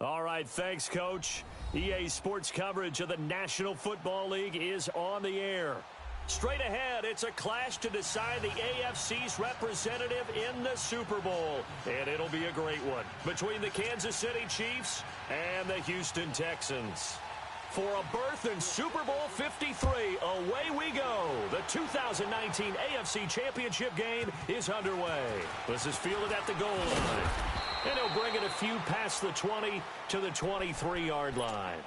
All right, thanks, Coach. EA Sports coverage of the National Football League is on the air. Straight ahead, it's a clash to decide the AFC's representative in the Super Bowl. And it'll be a great one between the Kansas City Chiefs and the Houston Texans. For a berth in Super Bowl 53, away we go. The 2019 AFC Championship game is underway. This is fielded at the goal line. And he'll bring it a few past the 20 to the 23-yard line.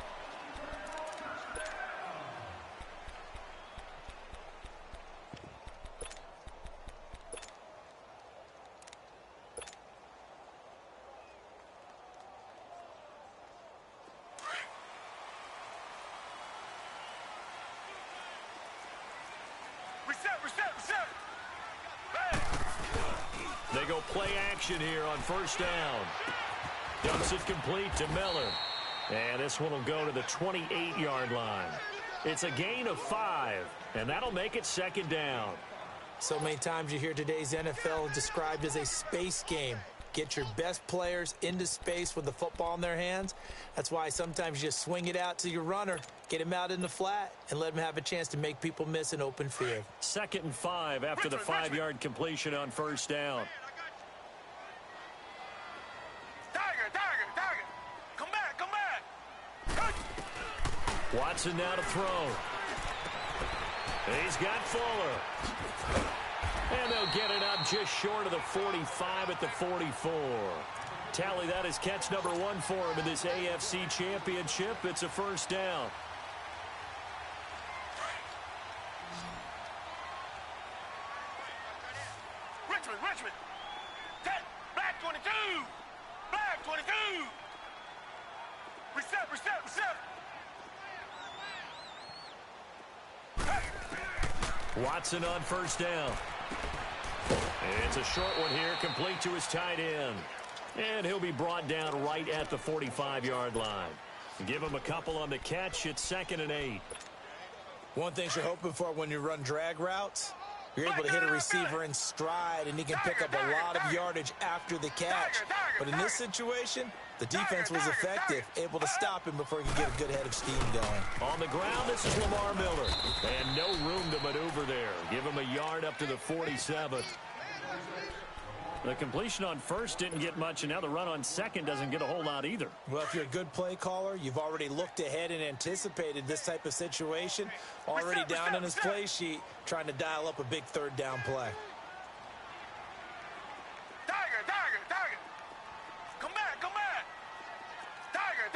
They go play action here on first down. Dumps it complete to Miller. And this one will go to the 28-yard line. It's a gain of 5, and that'll make it second down. So many times you hear today's NFL described as a space game. Get your best players into space with the football in their hands. That's why sometimes you just swing it out to your runner, get him out in the flat, and let him have a chance to make people miss an open field. 2nd and 5 after the 5-yard completion on first down. Tiger. Come back. Watson now to throw. He's got Fuller. And they'll get it up just short of the 45 at the 44. Tally, that is catch number 1 for him in this AFC Championship. It's a first down. Richmond. Black 22. Black 22. Reset. Watson on first down. It's a short one here, complete to his tight end. And he'll be brought down right at the 45-yard line. Give him a couple on the catch. It's 2nd and 8. One thing you're hoping for when you run drag routes, you're able to hit a receiver in stride, and he can pick up a lot of yardage after the catch. But in this situation, the defense was effective, able to stop him before he could get a good head of steam going. On the ground, this is Lamar Miller. And no room to maneuver there. Give him a yard up to the 47th. The completion on first didn't get much, and now the run on second doesn't get a whole lot either. Well, if you're a good play caller, you've already looked ahead and anticipated this type of situation. Already down in his play sheet, trying to dial up a big 3rd down play. Tiger. Come back. Tiger.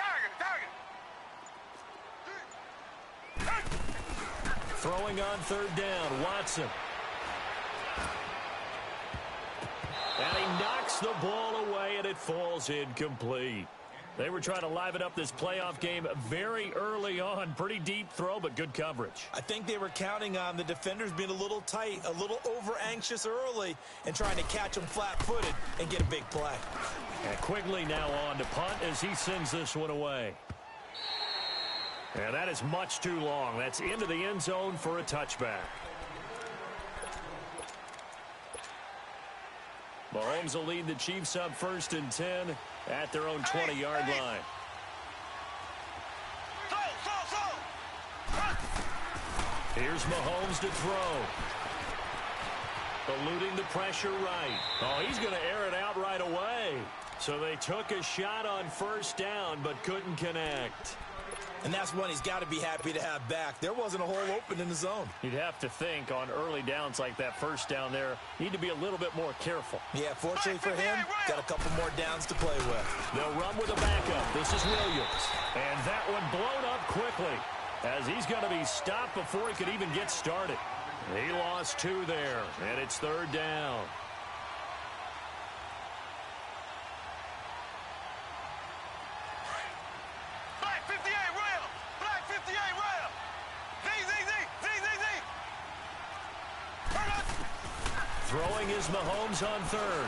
Throwing on 3rd down, Watson. And he knocks the ball away, and it falls incomplete. They were trying to liven up this playoff game very early on. Pretty deep throw, but good coverage. I think they were counting on the defenders being a little tight, a little over-anxious early, and trying to catch them flat-footed and get a big play. And Quigley now on to punt as he sends this one away. And that is much too long. That's into the end zone for a touchback. Mahomes will lead the Chiefs up 1st and 10 at their own 20-yard line. Here's Mahomes to throw. Eluding the pressure right. Oh, he's going to air it out right away. So they took a shot on first down but couldn't connect. And that's one he's got to be happy to have back. There wasn't a hole open in the zone. You'd have to think on early downs like that first down there, need to be a little bit more careful. Yeah, fortunately for him, got a couple more downs to play with. They'll run with a backup. This is Williams. And that one blown up quickly as he's going to be stopped before he could even get started. He lost 2 there, and it's 3rd down. Throwing is Mahomes on 3rd.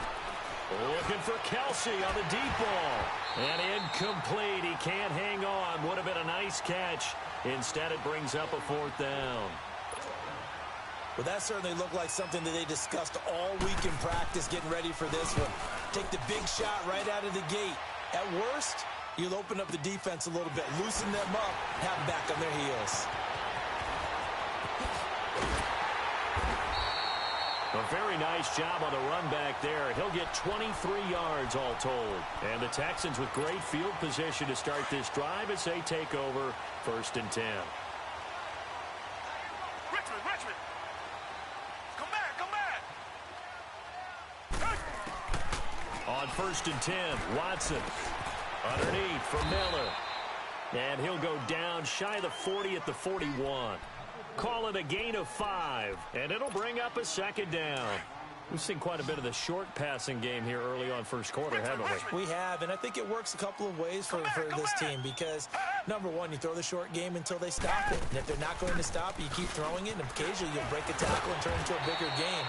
Looking for Kelsey on the deep ball. And incomplete. He can't hang on. Would have been a nice catch. Instead, it brings up a 4th down. Well, that certainly looked like something that they discussed all week in practice getting ready for this one. Take the big shot right out of the gate. At worst, You'll open up the defense a little bit, loosen them up, have them back on their heels. A very nice job on the run back there. He'll get 23 yards all told. And the Texans with great field position to start this drive as they take over 1st and 10. Richmond. Come back. On 1st and 10, Watson. Underneath for Miller. And he'll go down shy of the 40 at the 41. Call it a gain of 5, and it'll bring up a 2nd down. We've seen quite a bit of the short passing game here early on first quarter, haven't we? We have, and I think it works a couple of ways for this team because, number one, you throw the short game until they stop it. And if they're not going to stop it, you keep throwing it, and occasionally you'll break a tackle and turn it into a bigger game.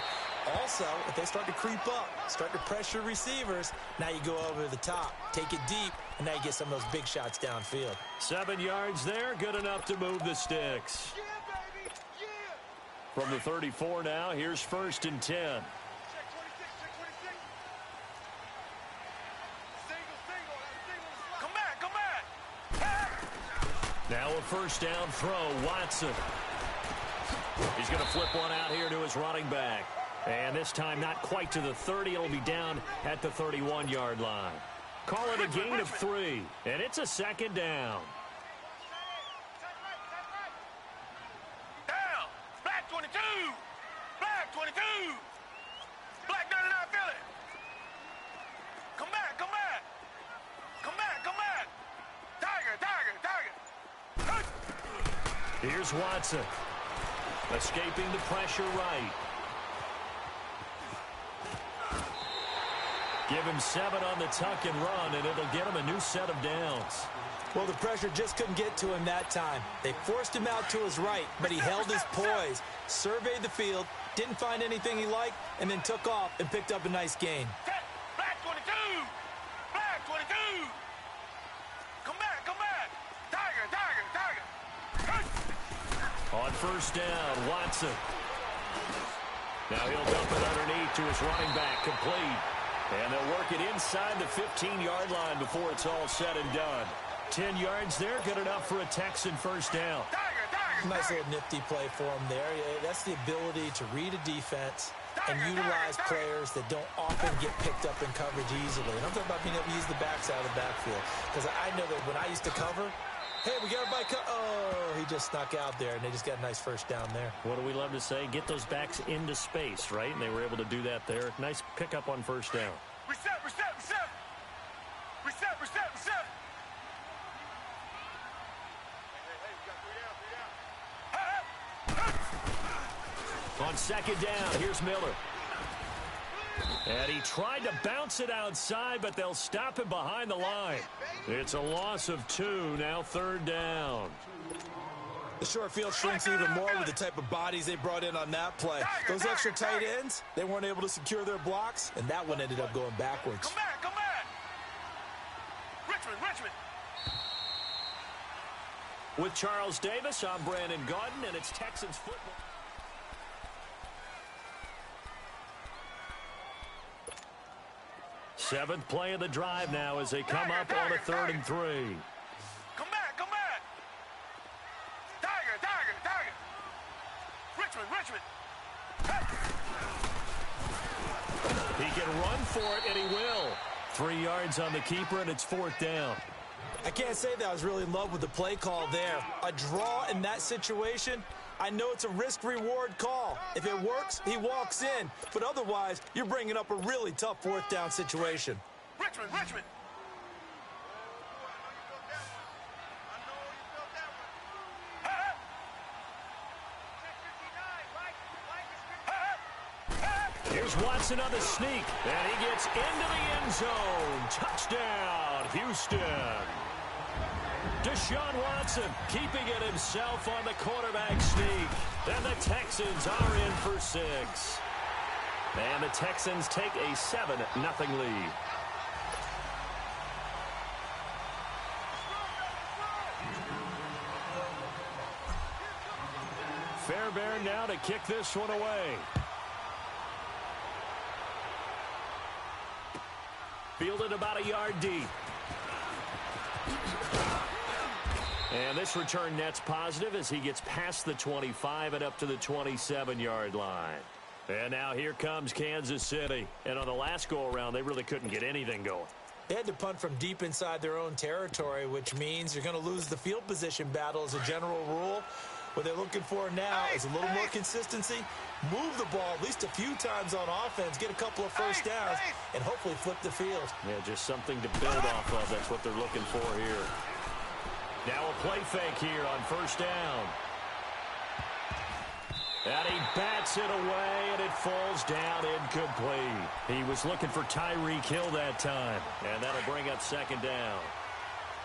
Also, if they start to creep up, start to pressure receivers, now you go over the top, take it deep, and now you get some of those big shots downfield. 7 yards there, good enough to move the sticks. From the 34 now, here's 1st and 10. Come back. Now a 1st down throw, Watson. He's going to flip one out here to his running back. And this time not quite to the 30. It'll be down at the 31-yard line. Call it a gain of 3, and it's a 2nd down. Down. Black 22. Black 22. Black 99 Philly. Come back. Tiger. Here's Watson. Escaping the pressure right. Give him 7 on the tuck and run, and it'll get him a new set of downs. Well, the pressure just couldn't get to him that time. They forced him out to his right, but he held his poise, surveyed the field, didn't find anything he liked, and then took off and picked up a nice gain. Black 22. Black 22. Come back. Tiger. On 1st down, Watson. Now he'll dump it underneath to his running back, complete. And they'll work it inside the 15-yard line before it's all said and done. 10 yards there, good enough for a Texan 1st down. Nice little nifty play for him there. That's the ability to read a defense and utilize players that don't often get picked up in coverage easily. And I'm talking about being able to use the backs out of the backfield. Because I know that when I used to cover, hey, we got everybody oh, he just snuck out there, and they just got a nice 1st down there. What do we love to say? Get those backs into space, right? And they were able to do that there. Nice pickup on 1st down. Reset. On 2nd down, here's Miller. And he tried to bounce it outside, but they'll stop him behind the line. It's a loss of 2, now 3rd down. The short field shrinks even more with the type of bodies they brought in on that play. Those extra tight ends, they weren't able to secure their blocks, and that one ended up going backwards. Come back. Richmond. With Charles Davis, I'm Brandon Gaudin, and it's Texans football. Seventh play of the drive now as they come up on a 3rd and 3. Come back. Tiger. Richmond. He can run for it, and he will. 3 yards on the keeper, and it's 4th down. I can't say that I was really in love with the play call there. A draw in that situation, I know it's a risk-reward call. If it works, he walks in. But otherwise, you're bringing up a really tough 4th down situation. Richmond. Here's Watson on the sneak, and he gets into the end zone. Touchdown, Houston. Deshaun Watson keeping it himself on the quarterback sneak. And the Texans are in for 6. And the Texans take a 7-0 lead. Fairbairn now to kick this one away. Fielded about a yard deep. this return net's positive as he gets past the 25 and up to the 27-yard line. And now here comes Kansas City. And on the last go-around, they really couldn't get anything going. They had to punt from deep inside their own territory, which means you're going to lose the field position battle as a general rule. What they're looking for now is a little more consistency, move the ball at least a few times on offense, get a couple of first downs, and hopefully flip the field. Yeah, just something to build off of. That's what they're looking for here. Now a play fake here on first down. And he bats it away, and it falls down incomplete. He was looking for Tyreek Hill that time, and that'll bring up second down.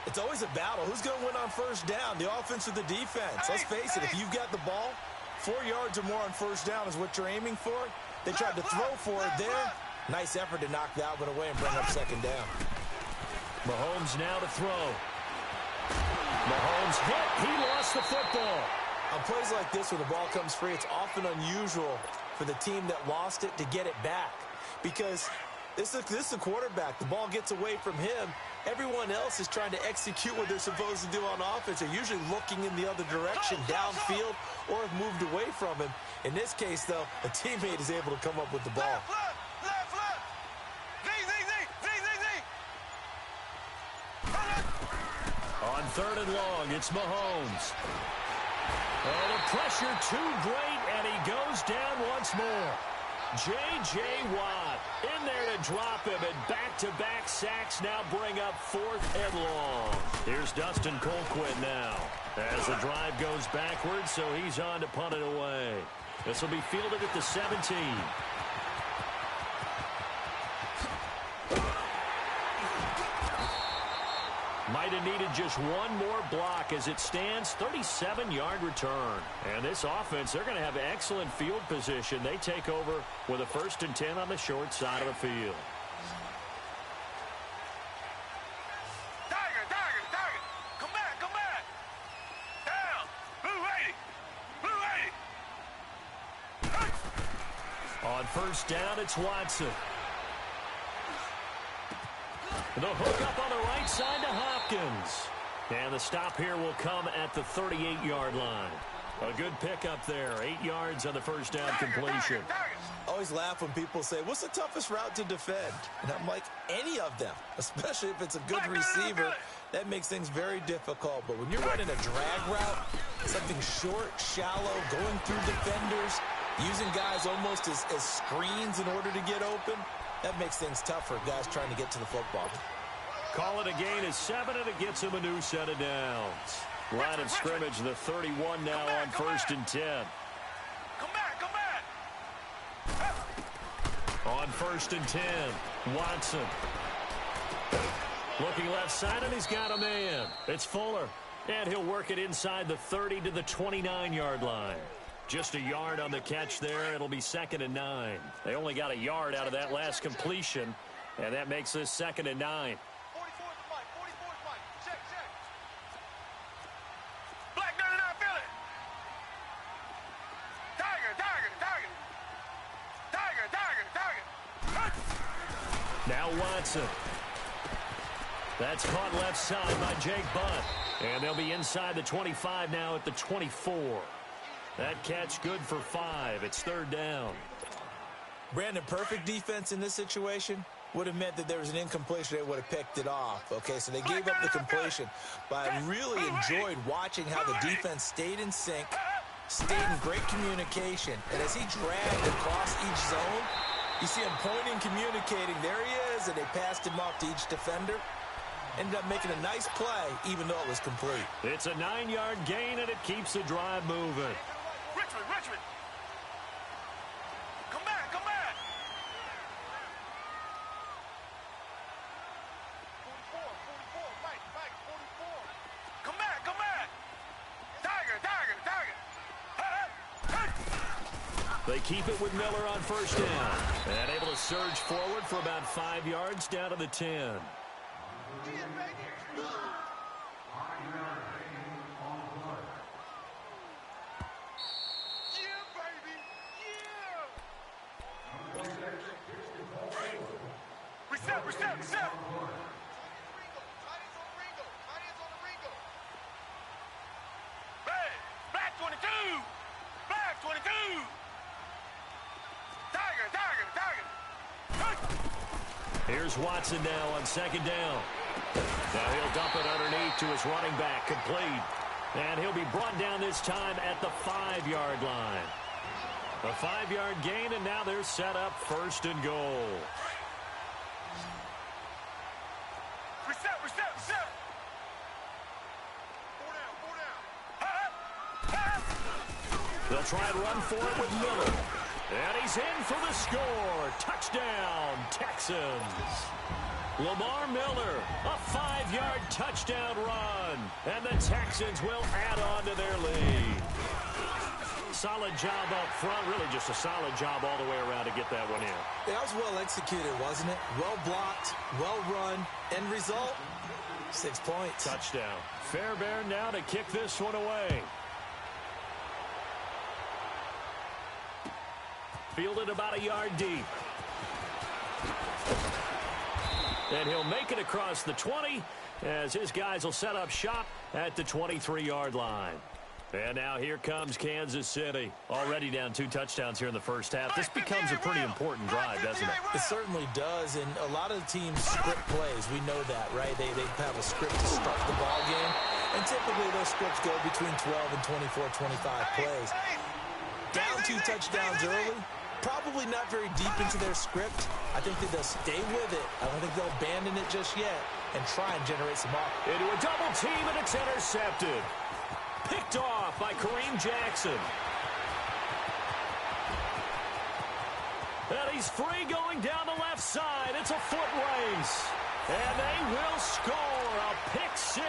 It's always a battle. Who's going to win on first down, the offense or the defense? Let's face it, if you've got the ball, 4 yards or more on first down is what you're aiming for. They tried to throw for it there. Nice effort to knock that one away and bring up second down. Mahomes now to throw. Mahomes hit. He lost the football. On plays like this, when the ball comes free, it's often unusual for the team that lost it to get it back. Because this is a quarterback. The ball gets away from him. Everyone else is trying to execute what they're supposed to do on offense. They're usually looking in the other direction, downfield, or have moved away from him. In this case, though, a teammate is able to come up with the ball. On third and long, it's Mahomes. Oh, the pressure too great, and he goes down once more. J.J. Watt in there to drop him, and back-to-back sacks now bring up fourth and long. Here's Dustin Colquitt now as the drive goes backwards, so he's on to punt it away. This will be fielded at the 17. Might have needed just one more block as it stands, 37-yard return. And this offense, they're going to have excellent field position. They take over with a 1st and 10 on the short side of the field. Tiger. Come back. Down. Blue 80. On first down, it's Watson. The hook up on the right side to Hopkins. And the stop here will come at the 38-yard line. A good pickup there. 8 yards on the first down completion. I always laugh when people say, what's the toughest route to defend? And I'm like, any of them, especially if it's a good receiver. That makes things very difficult. But when you're running a drag route, something short, shallow, going through defenders, using guys almost as screens in order to get open, that makes things tough for guys trying to get to the football. Call it a gain of 7, and it gets him a new set of downs. Line of scrimmage, the 31 now on 1st and 10. Come back. On 1st and 10, Watson. Looking left side, and he's got a man. It's Fuller. And he'll work it inside the 30 to the 29-yard line. Just a yard on the catch there. It'll be 2nd and 9. They only got a yard out of that last completion, and that makes this 2nd and 9. 44 is Mike. Check. Black 99, Philly. Tiger. Now Watson. That's caught left side by Jake Butt. And they'll be inside the 25 now at the 24. That catch good for 5. It's 3rd down. Brandon, perfect defense in this situation would have meant that there was an incompletion. They would have picked it off. Okay, so they gave up the completion. But I really enjoyed watching how the defense stayed in sync, stayed in great communication. And as he dragged across each zone, you see him pointing, communicating. There he is, and they passed him off to each defender. Ended up making a nice play, even though it was complete. It's a 9-yard gain, and it keeps the drive moving. Richmond. Come back. 44, Mike, 44. Come back. Tiger. They keep it with Miller on 1st down. And able to surge forward for about 5 yards down to the 10. Reset. Here's Watson now on second down. Now he'll dump it underneath to his running back, complete. And he'll be brought down this time at the 5-yard line. A 5-yard gain, and now they're set up first and goal. Reset. Four down. They'll try and run for it with Miller. And he's in for the score. Touchdown, Texans. Lamar Miller, a 5-yard touchdown run. And the Texans will add on to their lead. Solid job up front. Really just a solid job all the way around to get that one in. That was well executed, wasn't it? Well blocked, well run. End result, 6 points. Touchdown. Fairbairn now to kick this one away. Fielded about a yard deep. And he'll make it across the 20 as his guys will set up shop at the 23-yard line. And now here comes Kansas City. Already down 2 touchdowns here in the first half. This becomes a pretty important drive, doesn't it? It certainly does, and a lot of the teams script plays. We know that, right? They have a script to start the ball game, and typically those scripts go between 12 and 24, 25 plays. Down 2 touchdowns early, probably not very deep into their script. I think that they'll stay with it. I don't think they'll abandon it just yet and try and generate some offense. Into a double team, and it's intercepted. Picked off by Kareem Jackson. And he's free going down the left side. It's a foot race. And they will score a pick 6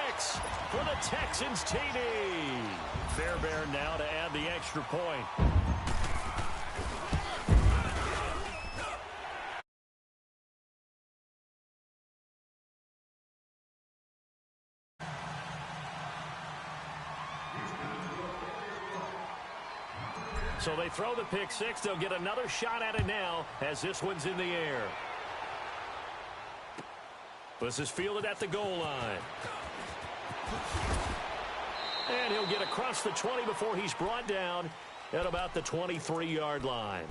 for the Texans TD. Fairbairn now to add the extra point. So they throw the pick 6. They'll get another shot at it now as this one's in the air. This is fielded at the goal line. And he'll get across the 20 before he's brought down at about the 23-yard line.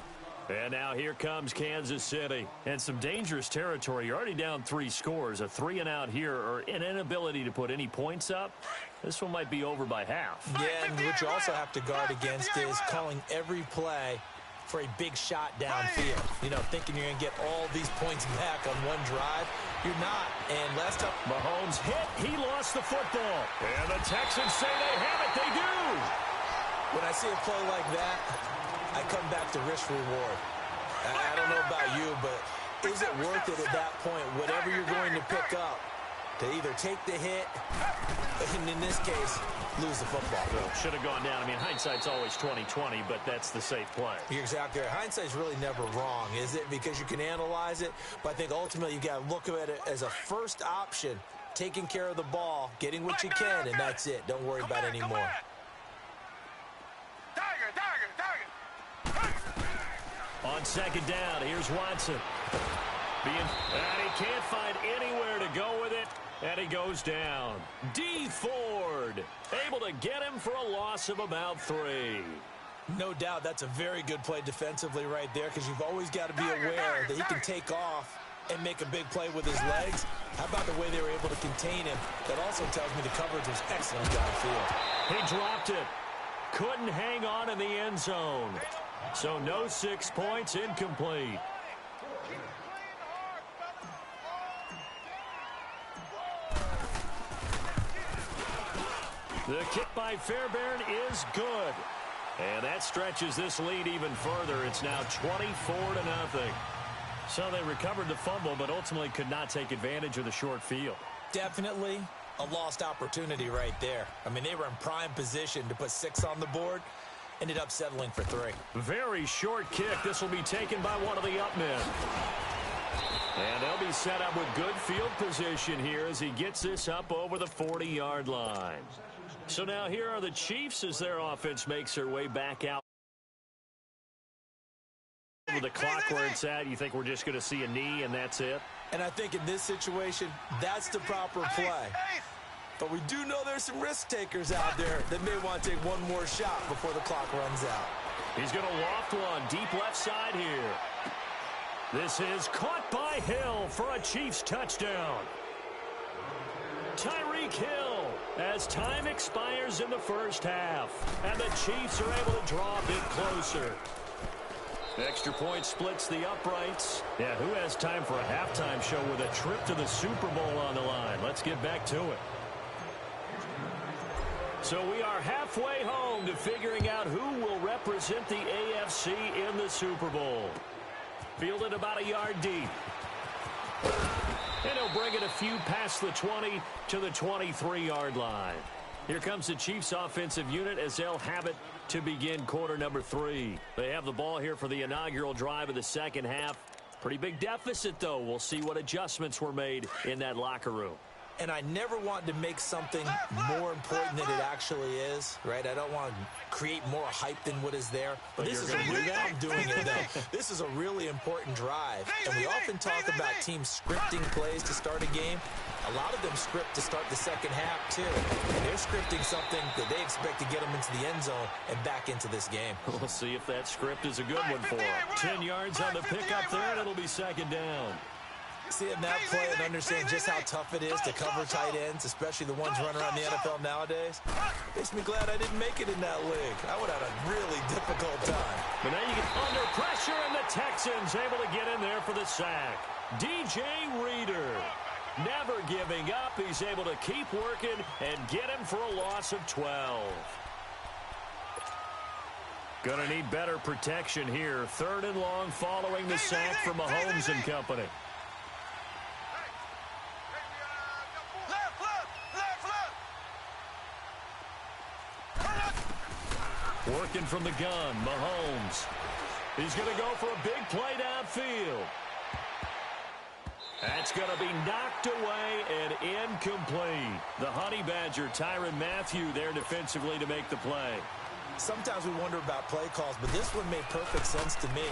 And now here comes Kansas City. And some dangerous territory. You're already down 3 scores. A 3-and-out here or an inability to put any points up. This one might be over by half. Yeah, and what you also have to guard against is calling every play for a big shot downfield. You know, thinking you're going to get all these points back on one drive. You're not. And last time Mahomes hit, he lost the football. And the Texans say they have it. They do. When I see a play like that, I come back to risk reward. I don't know about you, but is it worth it at that point, whatever you're going to pick up, to either take the hit, and in this case, lose the football? Well, should have gone down. I mean, hindsight's always 20/20, but that's the safe play. You're exactly right. Hindsight's really never wrong, is it? Because you can analyze it, but I think ultimately you got to look at it as a first option, taking care of the ball, getting what you can, and that's it. Don't worry about it anymore. On second down, here's Watson. And he can't find anywhere to go with it, and he goes down. D. Ford able to get him for a loss of about 3. No doubt that's a very good play defensively right there, because you've always got to be aware that he can take off and make a big play with his legs. How about the way they were able to contain him? That also tells me the coverage was excellent downfield. He dropped it. Couldn't hang on in the end zone. So no 6 points, incomplete. The kick by Fairbairn is good. And that stretches this lead even further. It's now 24-0. So they recovered the fumble, but ultimately could not take advantage of the short field. Definitely a lost opportunity right there. I mean, they were in prime position to put 6 on the board. Ended up settling for 3. Very short kick. This will be taken by one of the up men. And they'll be set up with good field position here as he gets this up over the 40-yard line. So now here are the Chiefs as their offense makes their way back out. With the clock where it's at, you think we're just going to see a knee and that's it? And I think in this situation, that's the proper play. But we do know there's some risk takers out there that may want to take one more shot before the clock runs out. He's going to loft one deep left side here. This is caught by Hill for a Chiefs touchdown. Tyreek Hill as time expires in the first half. And the Chiefs are able to draw a bit closer. Extra point splits the uprights. Yeah, who has time for a halftime show with a trip to the Super Bowl on the line? Let's get back to it. So we are halfway home to figuring out who will represent the AFC in the Super Bowl. Fielded about a yard deep. And he'll bring it a few past the 20 to the 23-yard line. Here comes the Chiefs offensive unit as they'll have it to begin quarter number 3. They have the ball here for the inaugural drive of the second half. Pretty big deficit, though. We'll see what adjustments were made in that locker room. And I never want to make something more important than it actually is, right? I don't want to create more hype than what is there. But this is a really, I'm doing it though. This is a really important drive. And we often talk about teams scripting plays to start a game. A lot of them script to start the second half, too. And they're scripting something that they expect to get them into the end zone and back into this game. We'll see if that script is a good one for them. 10 yards on the pickup there, and it'll be second down. Seeing that play and understand just how tough it is to cover tight ends, especially the ones running around the NFL nowadays, makes me glad I didn't make it in that league. I would have had a really difficult time. But now you get under pressure, and the Texans able to get in there for the sack. DJ Reader never giving up. He's able to keep working and get him for a loss of 12. Gonna need better protection here. 3rd and long following the sack from Mahomes and company. Working from the gun, Mahomes. He's going to go for a big play downfield. That's going to be knocked away and incomplete. The Honey Badger, Tyrann Mathieu, there defensively to make the play. Sometimes we wonder about play calls, but this one made perfect sense to me.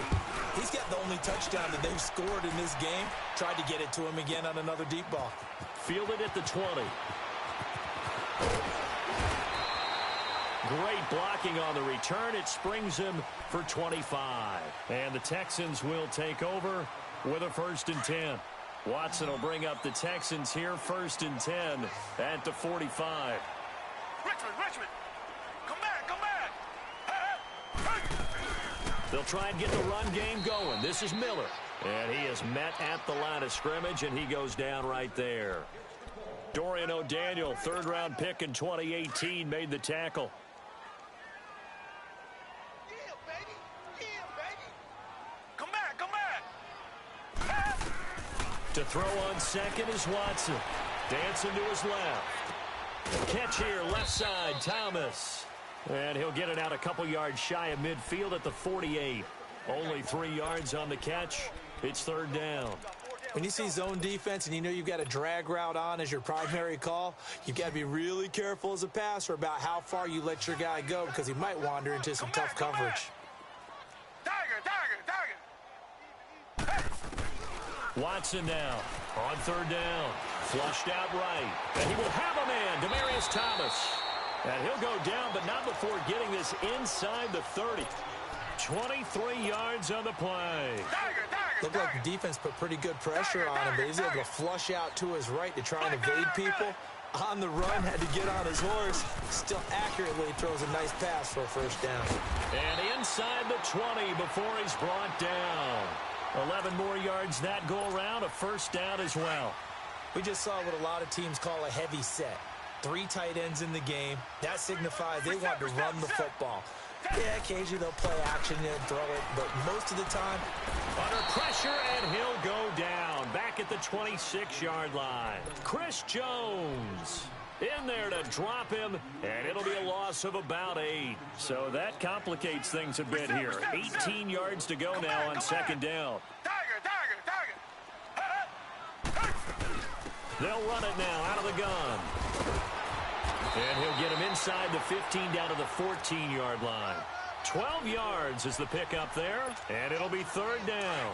He's got the only touchdown that they've scored in this game. Tried to get it to him again on another deep ball. Fielded at the 20. Great blocking on the return. It springs him for 25. And the Texans will take over with a 1st and 10. Watson will bring up the Texans here, 1st and 10 at the 45. Richmond, come back. They'll try and get the run game going. This is Miller. And he is met at the line of scrimmage, and he goes down right there. Dorian O'Daniel, 3rd-round pick in 2018, made the tackle. To throw on second is Watson. Dancing to his left. Catch here, left side, Thomas. And he'll get it out a couple yards shy of midfield at the 48. Only 3 yards on the catch. It's 3rd down. When you see zone defense and you know you've got a drag route on as your primary call, you've got to be really careful as a passer about how far you let your guy go because he might wander into some tough coverage. Watson now on 3rd down. Flushed out right. And he will have a man, Demaryius Thomas. And he'll go down, but not before getting this inside the 30. 23 yards on the play. Looked like the defense put pretty good pressure on him, but he's able to flush out to his right to try and evade people. On the run, had to get on his horse. Still accurately throws a nice pass for a 1st down. And inside the 20 before he's brought down. 11 more yards that go around, a 1st down as well. We just saw what a lot of teams call a heavy set. 3 tight ends in the game. That signifies they want to run the football. Yeah, occasionally they'll play action and throw it, but most of the time... Under pressure, and he'll go down. Back at the 26-yard line. Chris Jones in there to drop him, and it'll be a loss of about 8. So that complicates things a bit here. 18 yards to go now on 2nd down. They'll run it now out of the gun. And he'll get him inside the 15 down to the 14-yard line. 12 yards is the pickup there, and it'll be 3rd down.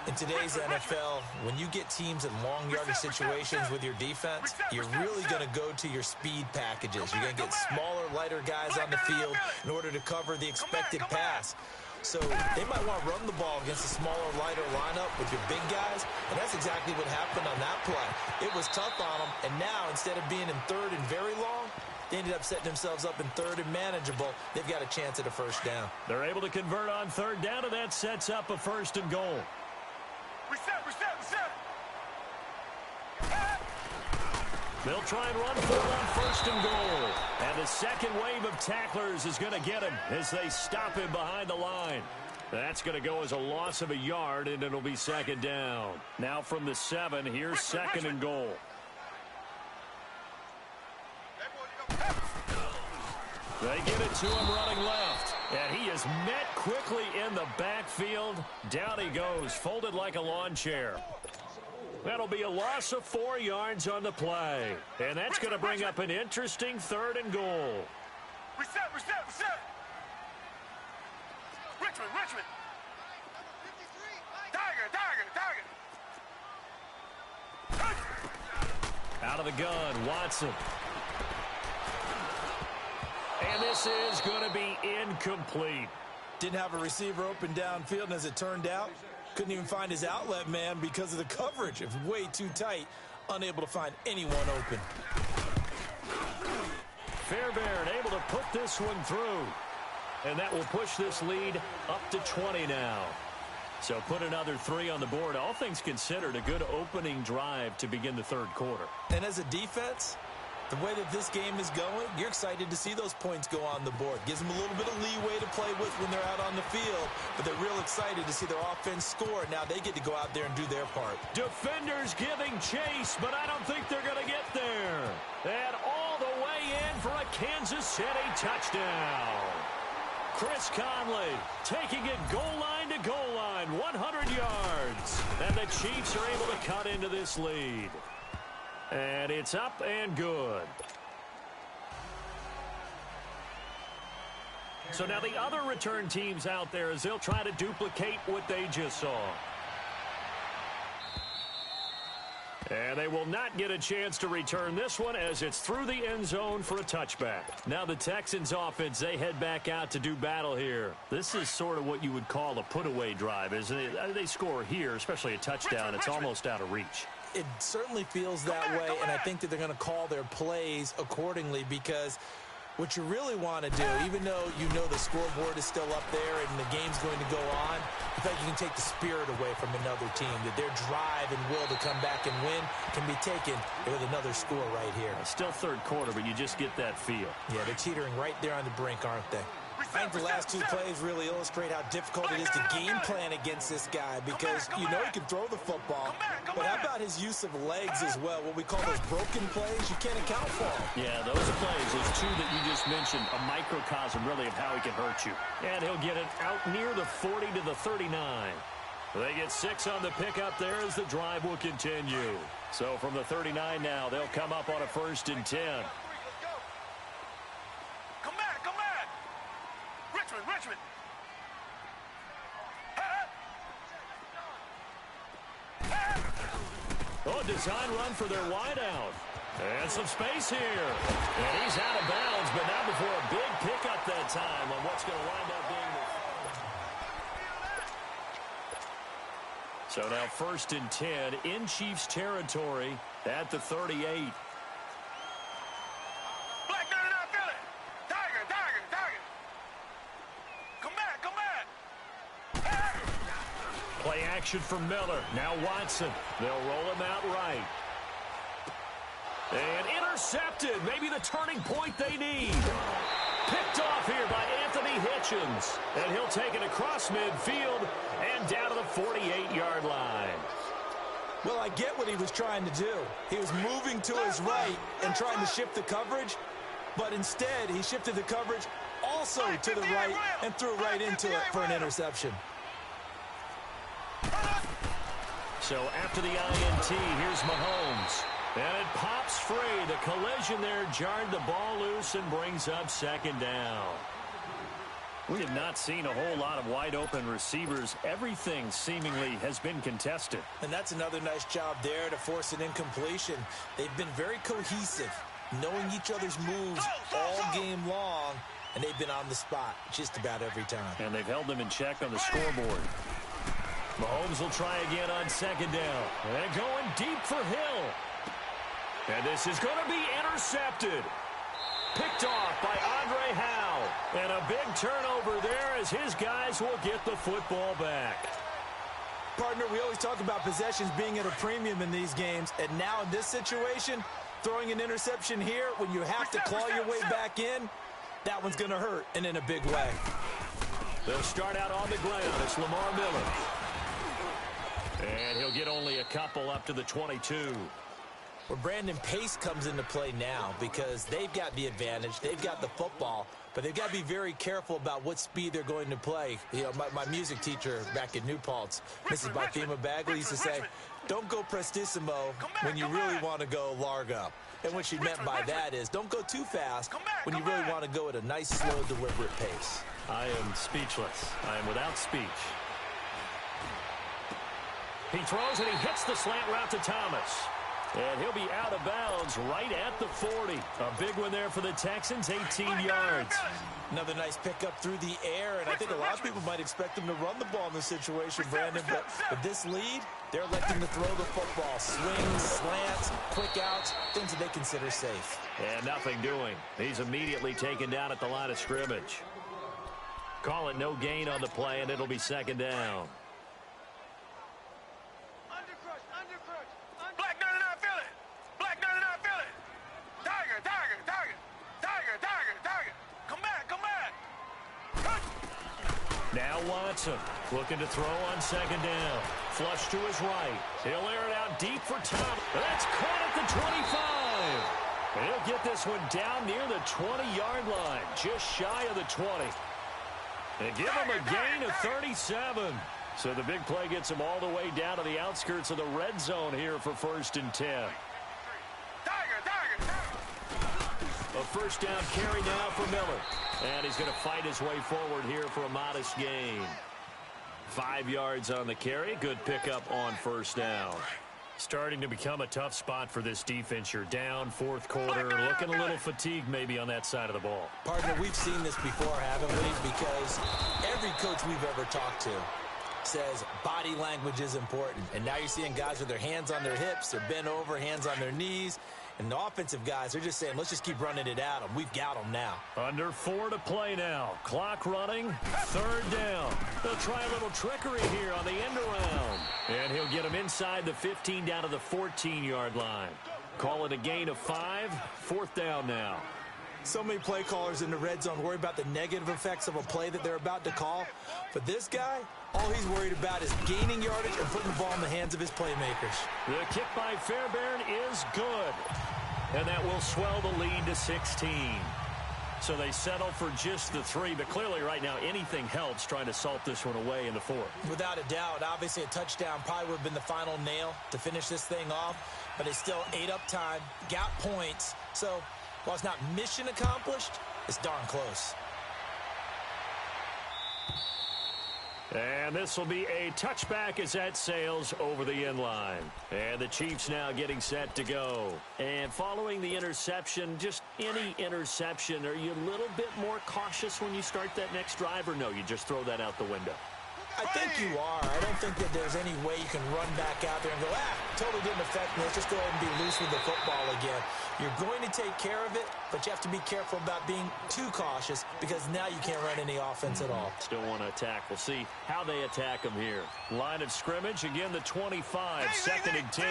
In today's NFL, when you get teams in long yardage situations with your defense, you're really going to go to your speed packages. You're going to get smaller, lighter guys on the field in order to cover the expected pass. So they might want to run the ball against a smaller, lighter lineup with your big guys, and that's exactly what happened on that play. It was tough on them, and now instead of being in third and very long, they ended up setting themselves up in third and manageable. They've got a chance at a first down. They're able to convert on third down, and that sets up a first and goal. Reset, reset, reset. They'll try and run for it on first and goal. And the second wave of tacklers is going to get him as they stop him behind the line. That's going to go as a loss of a yard, and it'll be second down. Now from the 7, here's second and goal. They get it to him running left. And he is met quickly in the backfield. Down he goes, folded like a lawn chair. That'll be a loss of 4 yards on the play. And that's going to bring up an interesting third and goal. Reset, reset, reset. Richmond, Richmond. Tiger. Out of the gun, Watson. And this is going to be incomplete. Didn't have a receiver open downfield, and as it turned out, couldn't even find his outlet man because of the coverage. It was way too tight, unable to find anyone open. Fairbairn able to put this one through. And that will push this lead up to 20 now. So put another 3 on the board. All things considered, a good opening drive to begin the third quarter. And as a defense, the way that this game is going, you're excited to see those points go on the board. Gives them a little bit of leeway to play with when they're out on the field, but they're real excited to see their offense score. Now they get to go out there and do their part. Defenders giving chase, but I don't think they're going to get there. And all the way in for a Kansas City touchdown. Chris Conley taking it goal line to goal line, 100 yards. And the Chiefs are able to cut into this lead. And it's up and good. So now the other return teams out there as they'll try to duplicate what they just saw. And they will not get a chance to return this one as it's through the end zone for a touchback. Now the Texans offense, they head back out to do battle here. This is sort of what you would call a put-away drive, isn't it? They score here, especially a touchdown. It's almost out of reach. It certainly feels that way, and I think that they're going to call their plays accordingly because what you really want to do, even though you know the scoreboard is still up there and the game's going to go on, I think you can take the spirit away from another team, that their drive and will to come back and win can be taken with another score right here. Still third quarter, but you just get that feel. Yeah, they're teetering right there on the brink, aren't they? I think the last 2 plays really illustrate how difficult it is to game plan against this guy because you know he can throw the football, but how about his use of legs as well? What we call those broken plays, you can't account for them. Yeah, those plays, those 2 that you just mentioned, a microcosm really of how he can hurt you. And he'll get it out near the 40 to the 39. They get 6 on the pickup there as the drive will continue. So from the 39 now, they'll come up on a 1st and 10. Richmond. Oh, design run for their wideout. And some space here. And he's out of bounds, but not before a big pickup that time on what's going to wind up being the... So now 1st and 10 in Chiefs territory at the 38. Play action for Miller. Now Watson. They'll roll him out right. And intercepted. Maybe the turning point they need. Picked off here by Anthony Hitchens. And he'll take it across midfield and down to the 48-yard line. Well, I get what he was trying to do. He was moving to his right and trying to shift the coverage. But instead, he shifted the coverage also to the right and threw right into it for an interception. So after the INT, here's Mahomes. And it pops free. The collision there jarred the ball loose and brings up 2nd down. We have not seen a whole lot of wide-open receivers. Everything seemingly has been contested. And that's another nice job there to force an incompletion. They've been very cohesive, knowing each other's moves all game long, and they've been on the spot just about every time. And they've held them in check on the scoreboard. Mahomes will try again on second down. And going deep for Hill. And this is going to be intercepted. Picked off by Andre Howe. And a big turnover there as his guys will get the football back. Partner, we always talk about possessions being at a premium in these games. And now in this situation, throwing an interception here when you have to claw your way back in, that one's going to hurt, and in a big way. They'll start out on the ground. It's Lamar Miller. And he'll get only a couple up to the 22. Well, Brandon, pace comes into play now because they've got the advantage. They've got the football, but they've got to be very careful about what speed they're going to play. You know, my music teacher back in New Paltz, Mrs. Bythema Bagley, used to say, don't go prestissimo when you really want to go largo. And what she meant by that is don't go too fast when you really want to go at a nice, slow, deliberate pace. I am speechless. I am without speech. He throws and he hits the slant route to Thomas. And he'll be out of bounds right at the 40. A big one there for the Texans, 18 yards. Another nice pickup through the air, and I think a lot of people might expect them to run the ball in this situation, Brandon. But with this lead, they're electing to throw the football. Swings, slants, quick outs, things that they consider safe. And nothing doing. He's immediately taken down at the line of scrimmage. Call it no gain on the play, and it'll be second down. Now Watson looking to throw on second down. Flush to his right. He'll air it out deep for Thomas. That's caught at the 25. And he'll get this one down near the 20-yard line, just shy of the 20. And give him a gain of 37. So the big play gets him all the way down to the outskirts of the red zone here for 1st and 10. A first down carry now for Miller. And he's going to fight his way forward here for a modest gain. 5 yards on the carry. Good pickup on first down. Starting to become a tough spot for this defense. You're down, fourth quarter, looking a little fatigued maybe on that side of the ball. Partner, we've seen this before, haven't we? Because every coach we've ever talked to says body language is important. And now you're seeing guys with their hands on their hips, they're bent over, hands on their knees. And the offensive guys, they're just saying, let's just keep running it at them. We've got them now. Under 4 to play now. Clock running. Third down. They'll try a little trickery here on the end around. And he'll get him inside the 15 down to the 14-yard line. Call it a gain of 5. Fourth down now. So many play callers in the red zone worry about the negative effects of a play that they're about to call. But this guy, all he's worried about is gaining yardage and putting the ball in the hands of his playmakers. The kick by Fairbairn is good. And that will swell the lead to 16. So they settle for just the 3. But clearly right now anything helps trying to salt this one away in the 4th. Without a doubt, obviously a touchdown probably would have been the final nail to finish this thing off. But it's still ate up time, got points. So while it's not mission accomplished, it's darn close. And this will be a touchback as that sails over the end line. And the Chiefs now getting set to go. And following the interception, just any interception, are you a little bit more cautious when you start that next drive, or no, you just throw that out the window? I think you are. I don't think that there's any way you can run back out there and go, totally didn't affect me. Let's just go ahead and be loose with the football again. You're going to take care of it, but you have to be careful about being too cautious because now you can't run any offense at all. Still want to attack. We'll see how they attack them here. Line of scrimmage, again the 25, second and 10.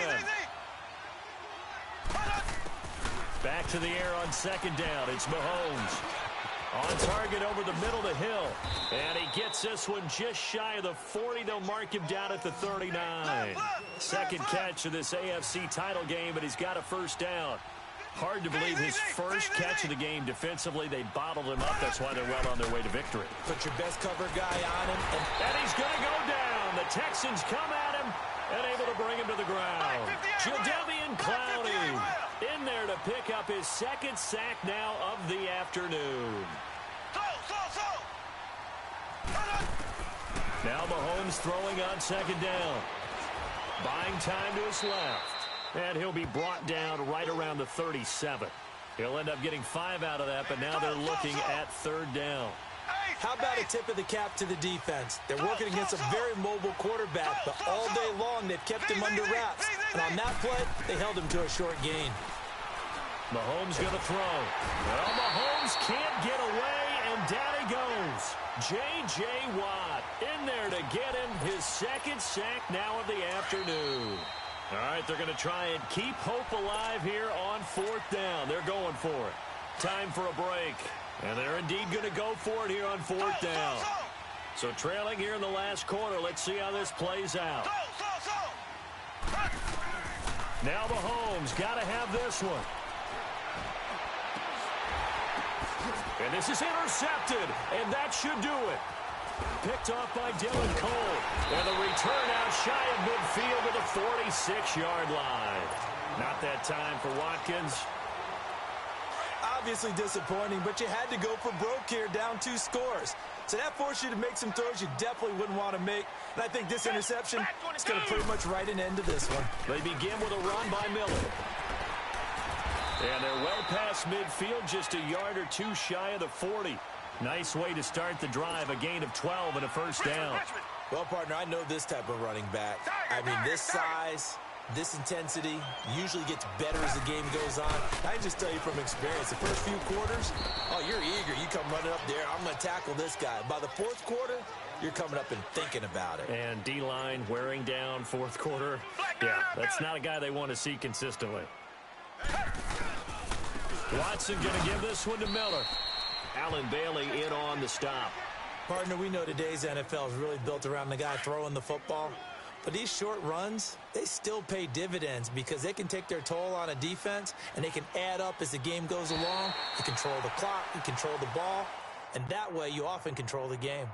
Back to the air on second down. It's Mahomes. On target over the middle to Hill. And he gets this one just shy of the 40. They'll mark him down at the 39. Second catch of this AFC title game, but he's got a first down. Hard to believe his first catch of the game defensively. They bottled him up. That's why they're well on their way to victory. Put your best cover guy on him. And he's going to go down. The Texans come at him and able to bring him to the ground. Jadeveon Clowney in there to pick up his second sack now of the afternoon. Now Mahomes throwing on second down. Buying time to his left. And he'll be brought down right around the 37. He'll end up getting 5 out of that, but now they're looking at third down. How about a tip of the cap to the defense? They're working against a very mobile quarterback, but all day long they've kept him under wraps. And on that play, they held him to a short gain. Mahomes going to throw. Well, Mahomes can't get away, and down he goes. J.J. Watt in there to get him his second sack now of the afternoon. All right, they're going to try and keep hope alive here on fourth down. They're going for it. Time for a break. And they're indeed going to go for it here on fourth down. So trailing here in the last quarter. Let's see how this plays out. Now Mahomes got to have this one. And this is intercepted, and that should do it. Picked off by Dylan Cole. And the return out shy of midfield to the 46-yard line. Not that time for Watkins. Obviously disappointing, but you had to go for broke here, down 2 scores. So that forced you to make some throws you definitely wouldn't want to make. And I think this interception is going to pretty much write an end to this one. They begin with a run by Miller. And they're well past midfield, just a yard or 2 shy of the 40. Nice way to start the drive, a gain of 12 and a first down. Well, partner, I know this type of running back. I mean, this size, this intensity usually gets better as the game goes on. I can just tell you from experience, the first few quarters, oh, you're eager. You come running up there, I'm going to tackle this guy. By the fourth quarter, you're coming up and thinking about it. And D-line wearing down fourth quarter. Yeah, that's not a guy they want to see consistently. Watson going to give this one to Miller. Allen Bailey in on the stop. Partner, we know today's NFL is really built around the guy throwing the football. But these short runs, they still pay dividends because they can take their toll on a defense and they can add up as the game goes along. You control the clock, you control the ball, and that way you often control the game.